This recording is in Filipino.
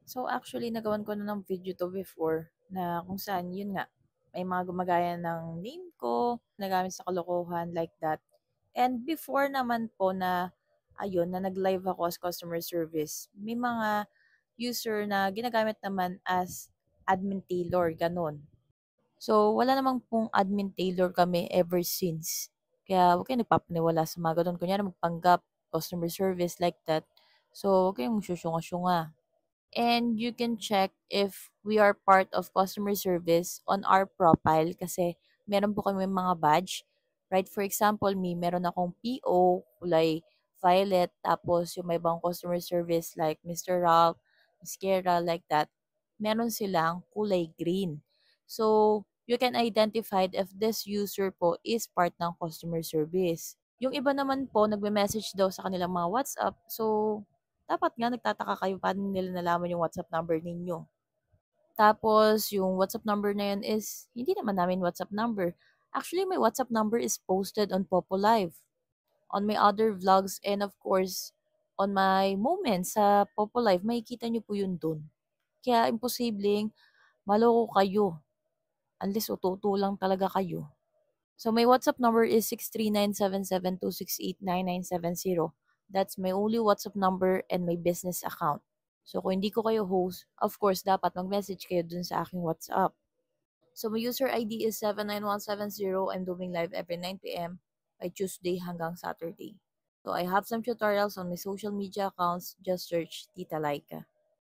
So actually nagawan ko na ng video 'to before na kung saan yun nga, may mga gumagaya ng name ko, nagamit sa kalokohan like that. And before naman po na ayun, na nag-live ako as customer service, may mga user na ginagamit naman as admin tailor, gano'n. So wala namang pong admin tailor kami ever since. Kaya huwag kayong nagpapaniwala sa mga gano'n. Kunyari magpanggap, customer service like that. So huwag kayong magsusyunga-syunga. And you can check if we are part of customer service on our profile kasi meron po kami mga badge. Right? For example, meron akong PO, kulay violet, tapos yung may ibang customer service like Mr. Ralph, Miss Kera, like that. Meron silang kulay green. So, you can identify if this user po is part ng customer service. Yung iba naman po, nagme-message daw sa kanilang mga WhatsApp. So, dapat nga nagtataka kayo paano nila nalaman yung WhatsApp number ninyo. Tapos, yung WhatsApp number na yun is, hindi naman namin WhatsApp number. Actually, my WhatsApp number is posted on Popo Live, on my other vlogs, and of course, on my moments sa Popo Live, makikita nyo po yun dun. Kaya, imposibleng maloko kayo. Unless ututo lang talaga kayo. So my WhatsApp number is 6397726899970. That's my only WhatsApp number and my business account. So kung hindi ko kayo host, of course dapat mag-message kayo dun sa aking WhatsApp. So my user ID is 79170. I'm doing live every 9 p.m. by Tuesday hanggang Saturday. So I have some tutorials on my social media accounts. Just search Tita Laika.